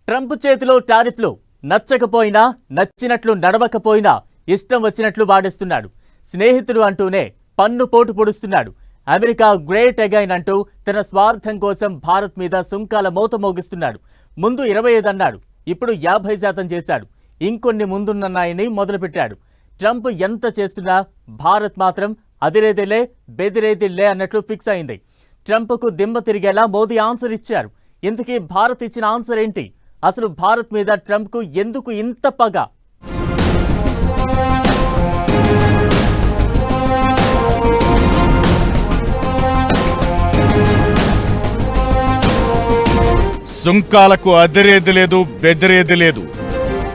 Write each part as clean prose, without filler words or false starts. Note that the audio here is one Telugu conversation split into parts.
ట్రంప్ చేతిలో టారిఫ్లు నచ్చకపోయినా నచ్చినట్లు నడవకపోయినా ఇష్టం వచ్చినట్లు వాడేస్తున్నాడు. స్నేహితుడు అంటూనే పన్ను పోటు పొడుస్తున్నాడు. అమెరికా గ్రేట్ అగైన్ అంటూ తన స్వార్థం కోసం భారత్ మీద సుంకాల మోత మోగిస్తున్నాడు. ముందు 25 అన్నాడు, ఇప్పుడు 50% చేశాడు. ఇంకొన్ని ముందున్నాయని మొదలుపెట్టాడు. ట్రంప్ ఎంత చేస్తున్నా భారత్ మాత్రం అదిరేదిలే బెదిరేదిలే అన్నట్లు ఫిక్స్ అయింది. ట్రంప్కు దిమ్మ తిరిగేలా మోదీ ఆన్సర్ ఇచ్చారు. ఇంతకీ భారత్ ఇచ్చిన ఆన్సర్ ఏంటి? అసలు భారత్ మీద ట్రంప్కు ఎందుకు ఇంత పగ? సుంకాలకు అదిరేది లేదు, బెదిరేది లేదు.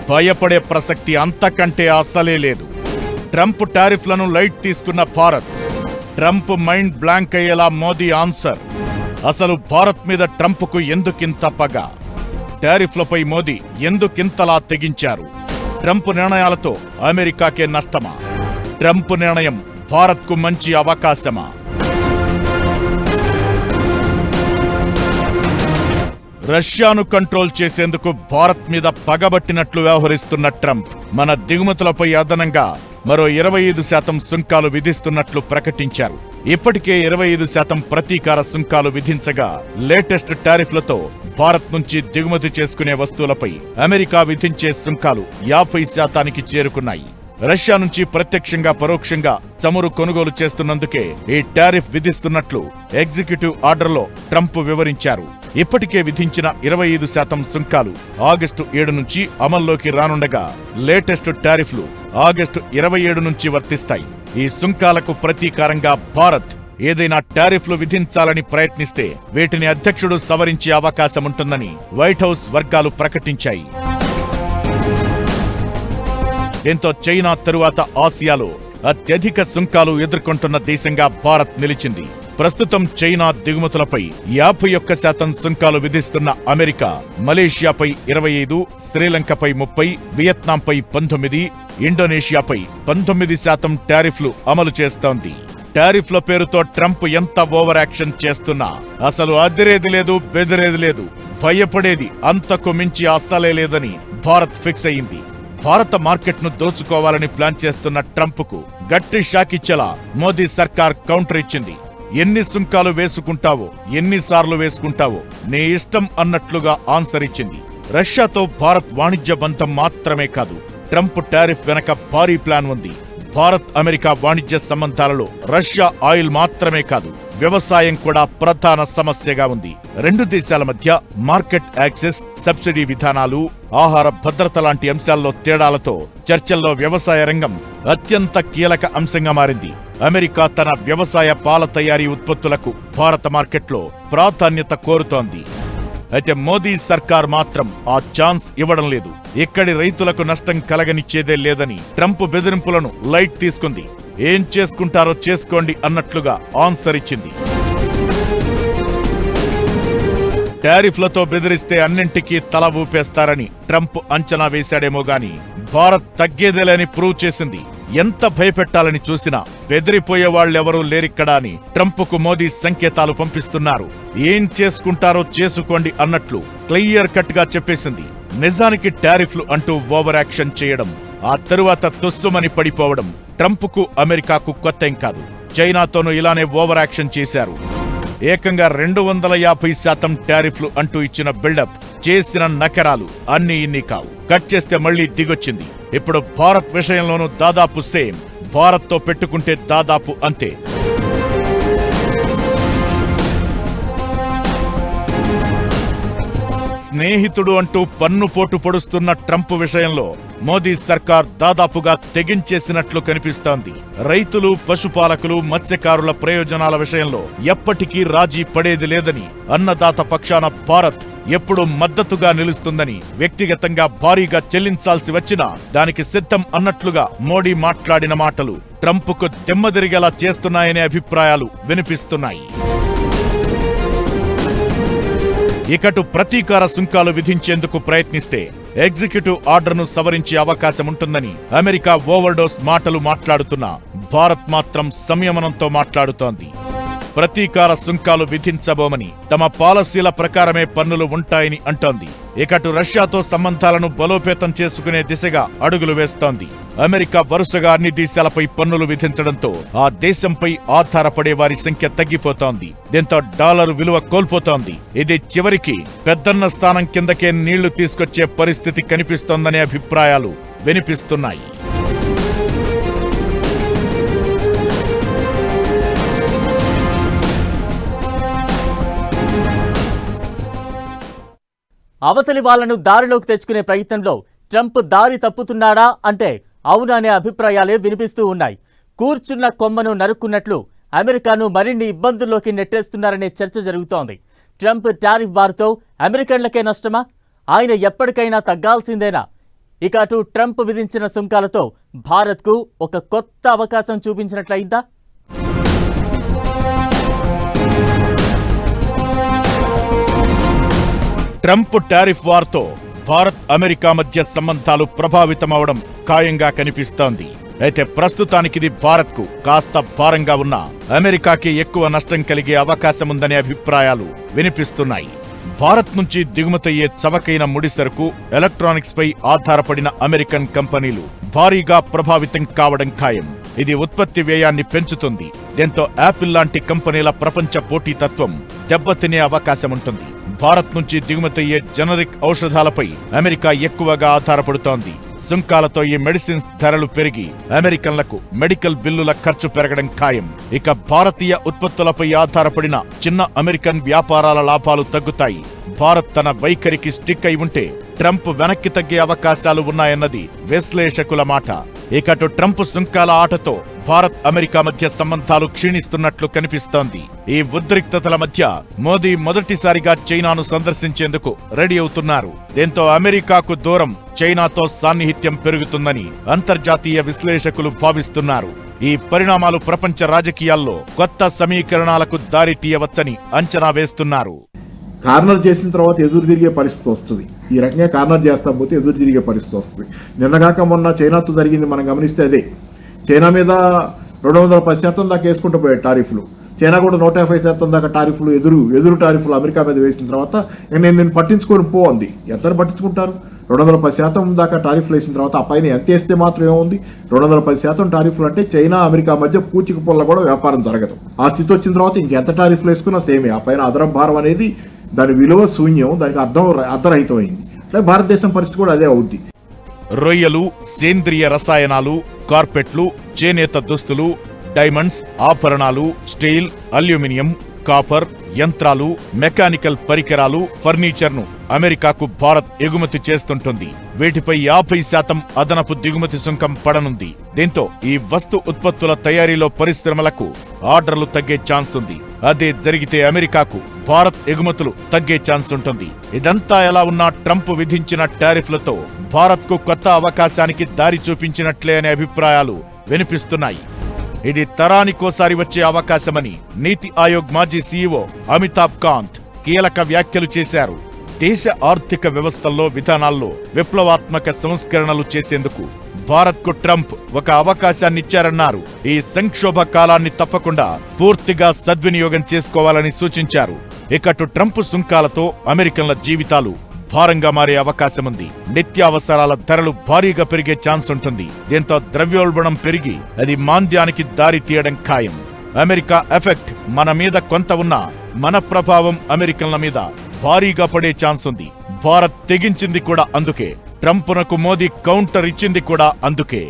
భయపడే ప్రసక్తి అంతకంటే అసలే లేదు. ట్రంప్ టారిఫ్లను లైట్ తీసుకున్న భారత్, ట్రంప్ మైండ్ బ్లాంక్ అయ్యేలా మోదీ ఆన్సర్. అసలు భారత్ మీద ట్రంప్కు ఎందుకింత పగ? టారిఫ్లపై మోదీ ఎందుకింతలా తెగించారు? ట్రంప్ నిర్ణయాలతో అమెరికాకే నష్టమా? ట్రంప్ నిర్ణయం భారత్కు మంచి అవకాశమా? రష్యాను కంట్రోల్ చేసేందుకు భారత్ మీద పగబట్టినట్లు వ్యవహరిస్తున్న ట్రంప్ మన దిగుమతులపై అదనంగా మరో 25% సుంకాలు విధిస్తున్నట్లు ప్రకటించారు. ఇప్పటికే 25% ప్రతీకార సుంకాలు విధించగా లేటెస్ట్ టారిఫ్లతో భారత్ నుంచి దిగుమతి చేసుకునే వస్తువులపై అమెరికా విధించే సుంకాలు 50% చేరుకున్నాయి. రష్యా నుంచి ప్రత్యక్షంగా పరోక్షంగా చమురు కొనుగోలు చేస్తున్నందుకే ఈ టారిఫ్ విధిస్తున్నట్లు ఎగ్జిక్యూటివ్ ఆర్డర్లో ట్రంప్ వివరించారు. ఇప్పటికే విధించిన 25% సుంకాలు ఆగస్టు 7 నుంచి అమల్లోకి రానుండగా లేటెస్ట్ టారిఫ్లు ఆగస్టు 27 నుంచి వర్తిస్తాయి. ఈ సుంకాలకు ప్రతీకారంగా భారత్ ఏదైనా టారిఫ్లు విధించాలని ప్రయత్నిస్తే వీటిని అధ్యక్షుడు సవరించే అవకాశముంటుందని వైట్ హౌస్ వర్గాలు ప్రకటించాయి. దీంతో చైనా తరువాత ఆసియాలో అత్యధిక సుంకాలు ఎదుర్కొంటున్న దేశంగా భారత్ నిలిచింది. ప్రస్తుతం చైనా దిగుమతులపై 51% సుంకాలు విధిస్తున్న అమెరికా మలేషియాపై 25, శ్రీలంకపై 30, వియత్నాంపై 19, ఇండోనేషియాపై 19% టారిఫ్లు అమలు చేస్తోంది. టారిఫ్ల పేరుతో ట్రంప్ ఎంత ఓవర్ యాక్షన్ చేస్తున్నా అసలు అదిరేది లేదు, బెదిరేది లేదు. భయపడేది అంతకు మించి అస్సలే లేదని భారత్ ఫిక్స్ అయింది. భారత మార్కెట్ను దోచుకోవాలని ప్లాన్ చేస్తున్న ట్రంప్కు గట్టి షాక్ ఇచ్చేలా మోదీ సర్కార్ కౌంటర్ ఇచ్చింది. ఎన్ని సుంకాలు వేసుకుంటావో, ఎన్నిసార్లు వేసుకుంటావో నీ ఇష్టం అన్నట్లుగా ఆన్సర్ ఇచ్చింది. రష్యాతో భారత్ వాణిజ్య బంధం మాత్రమే కాదు, ట్రంప్ టారిఫ్ వెనక భారీ ప్లాన్ ఉంది. భారత్ అమెరికా వాణిజ్య సంబంధాలలో రష్యా ఆయిల్ మాత్రమే కాదు, వ్యవసాయం కూడా ప్రధాన సమస్యగా ఉంది. రెండు దేశాల మధ్య మార్కెట్ యాక్సెస్, సబ్సిడీ విధానాలు, ఆహార భద్రత లాంటి అంశాల్లో తేడాలతో చర్చల్లో వ్యవసాయ రంగం అత్యంత కీలక అంశంగా మారింది. అమెరికా తన వ్యవసాయ పాల తయారీ ఉత్పత్తులకు భారత మార్కెట్లో ప్రాధాన్యత కోరుతోంది. అయితే మోదీ సర్కార్ మాత్రం ఆ ఛాన్స్ ఇవ్వడం లేదు. ఇక్కడి రైతులకు నష్టం కలగనిచ్చేదే లేదని ట్రంప్ బెదిరింపులను లైట్ తీసుకుంది. ఏం చేసుకుంటారో చేసుకోండి అన్నట్లుగా ఆన్సర్ ఇచ్చింది. టారిఫ్లతో బెదిరిస్తే అన్నింటికీ తల ఊపేస్తారని ట్రంప్ అంచనా వేశాడేమో గాని భారత్ తగ్గేదేలేని ప్రూవ్ చేసింది. ఎంత భయపెట్టాలని చూసినా బెదిరిపోయే వాళ్ళెవరూ లేరిక్కడా అని ట్రంప్కు మోదీ సంకేతాలు పంపిస్తున్నారు. ఏం చేసుకుంటారో చేసుకోండి అన్నట్లు క్లియర్ కట్ గా చెప్పేసింది. నిజానికి టారిఫ్లు అంటూ ఓవర్ యాక్షన్ చేయడం, ఆ తరువాత తుస్సుమని పడిపోవడం ట్రంప్కు అమెరికాకు కొత్తేం కాదు. చైనాతోనూ ఇలానే ఓవర్ యాక్షన్ చేశారు. ఏకంగా 250% టారిఫ్లు అంటూ ఇచ్చిన బిల్డప్, చేసిన నకరాలు అన్నీ ఇన్ని కావు. కట్ చేస్తే మళ్లీ దిగొచ్చింది. ఇప్పుడు భారత్ విషయంలోనూ దాదాపు సేమ్. భారత్తో పెట్టుకుంటే దాదాపు అంతే. స్నేహితుడు అంటూ పన్ను పోటు పొడుస్తున్న ట్రంప్ విషయంలో మోదీ సర్కార్ దాదాపుగా తెగించేసినట్లు కనిపిస్తోంది. రైతులు, పశుపాలకులు, మత్స్యకారుల ప్రయోజనాల విషయంలో ఎప్పటికీ రాజీ పడేది లేదని, అన్నదాత పక్షాన భారత్ ఎప్పుడూ మద్దతుగా నిలుస్తుందని, వ్యక్తిగతంగా భారీగా చెల్లించాల్సి వచ్చినా దానికి సిద్ధం అన్నట్లుగా మోడీ మాట్లాడిన మాటలు ట్రంప్కు దిమ్మదిరిగేలా చేస్తున్నాయనే అభిప్రాయాలు వినిపిస్తున్నాయి. ఇకటు ప్రతీకార సుంకాలు విధించేందుకు ప్రయత్నిస్తే ఎగ్జిక్యూటివ్ ఆర్డర్ను సవరించే అవకాశముంటుందని అమెరికా ఓవర్డోస్ మాటలు మాట్లాడుతున్నా భారత్ మాత్రం సంయమనంతో మాట్లాడుతోంది. ప్రతీకార సుంకాలు విధించబోమని, తమ పాలసీల ప్రకారమే పన్నులు ఉంటాయని అంటోంది. ఇకటు రష్యాతో సంబంధాలను బలోపేతం చేసుకునే దిశగా అడుగులు వేస్తోంది. అమెరికా వరుసగా అన్ని దేశాలపై పన్నులు విధించడంతో ఆ దేశంపై ఆధారపడే వారి సంఖ్య తగ్గిపోతోంది. దీంతో డాలరు విలువ కోల్పోతోంది. ఇది చివరికి పెద్దన్న స్థానం కిందకే నీళ్లు తీసుకొచ్చే పరిస్థితి కనిపిస్తోందనే అభిప్రాయాలు వినిపిస్తున్నాయి. అవతలి వాళ్లను దారిలోకి తెచ్చుకునే ప్రయత్నంలో ట్రంప్ దారి తప్పుతున్నాడా అంటే అవునా అనే అభిప్రాయాలే వినిపిస్తూ ఉన్నాయి. కూర్చున్న కొమ్మను నరుక్కున్నట్లు అమెరికాను మరిన్ని ఇబ్బందుల్లోకి నెట్టేస్తున్నారనే చర్చ జరుగుతోంది. ట్రంప్ టారిఫ్ వార్తో అమెరికన్లకే నష్టమా? ఆయన ఎప్పటికైనా తగ్గాల్సిందేనా? ఇక అటు ట్రంప్ విధించిన సుంకాలతో భారత్కు ఒక కొత్త అవకాశం చూపించినట్లయిందా? ట్రంప్ టారిఫ్ వార్తో భారత్ అమెరికా మధ్య సంబంధాలు ప్రభావితమవడం ఖాయంగా కనిపిస్తోంది. అయితే ప్రస్తుతానికిది భారత్కు కాస్త భారంగా ఉన్న అమెరికాకి ఎక్కువ నష్టం కలిగే అవకాశముందనే అభిప్రాయాలు వినిపిస్తున్నాయి. భారత్ నుంచి దిగుమతయ్యే చవకైన ముడిసరుకు, ఎలక్ట్రానిక్స్ పై ఆధారపడిన అమెరికన్ కంపెనీలు భారీగా ప్రభావితం కావడం ఖాయం. ఇది ఉత్పత్తి వ్యయాన్ని పెంచుతుంది. దీంతో యాపిల్ లాంటి కంపెనీల ప్రపంచ పోటీతత్వం దెబ్బతినే అవకాశముంటుంది. భారత్ నుంచి దిగుమతయ్యే జనరిక్ ఔషధాలపై అమెరికా ఎక్కువగా ఆధారపడుతోంది. సుంకాలతో ఈ మెడిసిన్స్ ధరలు పెరిగి అమెరికన్లకు మెడికల్ బిల్లుల ఖర్చు పెరగడం ఖాయం. ఇక భారతీయ ఉత్పత్తులపై ఆధారపడిన చిన్న అమెరికన్ వ్యాపారాల లాభాలు తగ్గుతాయి. భారత్ తన వైఖరికి స్టిక్ అయి ఉంటే ట్రంప్ వెనక్కి తగ్గే అవకాశాలు ఉన్నాయన్నది విశ్లేషకుల మాట. ఇకటు ట్రంప్ సుంకాల ఆటతో భారత్ అమెరికా మధ్య సంబంధాలు క్షీణిస్తున్నట్లు కనిపిస్తోంది. ఈ ఉద్రిక్తతల మధ్య మోదీ మొదటిసారిగా చైనాను సందర్శించేందుకు రెడీ అవుతున్నారు. దీంతో అమెరికాకు దూరం, చైనాతో సాన్నిహిత్యం పెరుగుతుందని అంతర్జాతీయ విశ్లేషకులు భావిస్తున్నారు. ఈ పరిణామాలు ప్రపంచ రాజకీయాల్లో కొత్త సమీకరణాలకు దారి తీయవచ్చని అంచనా వేస్తున్నారు. కార్నర్ చేసిన తర్వాత ఎదురు తిరిగే పరిస్థితి వస్తుంది. ఈ రకంగా కార్నర్ చేస్తా పోతే ఎదురు తిరిగే పరిస్థితి వస్తుంది. నిన్నగాక మొన్న చైనాతో జరిగింది మనం గమనిస్తే అదే. చైనా మీద 210% దాకా వేసుకుంటూ పోయాడు టారిఫ్లు. చైనా కూడా 150% దాకా టారిఫ్లు ఎదురు టారిఫ్లు అమెరికా మీద వేసిన తర్వాత నేను పట్టించుకొని పోంది. ఎంత పట్టించుకుంటారు? 210% దాకా టారిఫ్లు వేసిన తర్వాత ఆ పైన ఎంత వేస్తే మాత్రం ఏముంది? 210% టారిఫ్లు అంటే చైనా అమెరికా మధ్య పూచిక పొల్ల కూడా వ్యాపారం జరగదు. ఆ స్థితి వచ్చిన తర్వాత ఇంకెంత టారిఫ్లు వేసుకున్నా సేమే. ఆ పైన అదనం భారం అనేది దాని విలువ శూన్యం, దానికి అర్థరహితమైంది. అంటే భారతదేశం పరిస్థితి కూడా అదే అవుద్ది. రొయ్యలు, సేంద్రియ రసాయనాలు, కార్పెట్లు, చేనేత దుస్తులు, డైమండ్స్, ఆభరణాలు, స్టీల్, అల్యూమినియం, కాపర్, యంత్రాలు, మెకానికల్ పరికరాలు, ఫర్నిచర్ను అమెరికాకు భారత్ ఎగుమతి చేస్తుంటుంది. వీటిపై 50% అదనపు దిగుమతి సుంకం పడనుంది. దీంతో ఈ వస్తు ఉత్పత్తుల తయారీలో పరిశ్రమలకు ఆర్డర్లు తగ్గే ఛాన్స్ ఉంది. అదే జరిగితే అమెరికాకు భారత్ ఎగుమతులు తగ్గే ఛాన్స్ ఉంటుంది. ఇదంతా ఎలా ఉన్నా ట్రంప్ విధించిన టారిఫ్లతో భారత్కు కొత్త అవకాశానికి దారి చూపించినట్లే అనే అభిప్రాయాలు వినిపిస్తున్నాయి. ఇది తరానికోసారి వచ్చే అవకాశమని నీతి ఆయోగ్ మాజీ సీఈఓ అమితాబ్ కాంత్ కీలక వ్యాఖ్యలు చేశారు. దేశ ఆర్థిక వ్యవస్థల్లో, విధానాల్లో విప్లవాత్మక సంస్కరణలు చేసేందుకు భారత్కు ట్రంప్ ఒక అవకాశాన్నిచ్చారన్నారు. ఈ సంక్షోభ కాలాన్ని తప్పకుండా పూర్తిగా సద్వినియోగం చేసుకోవాలని సూచించారు. ఇకటు ట్రంప్ సుంకాలతో అమెరికన్ల జీవితాలు భారంగా మారే అవకాశముంది. నిత్యావసరాల ధరలు భారీగా పెరిగే ఛాన్స్ ఉంటుంది. దీంతో ద్రవ్యోల్బణం పెరిగి అది మాంద్యానికి దారి తీయడం ఖాయం. అమెరికా ఎఫెక్ట్ మన మీద కొంత ఉన్నా మన ప్రభావం అమెరికన్ల మీద భారీగా పడే ఛాన్స్ ఉంది. భారత్ తెగించింది కూడా అందుకే. ట్రంప్నకు మోదీ కౌంటర్ ఇచ్చింది కూడా అందుకే.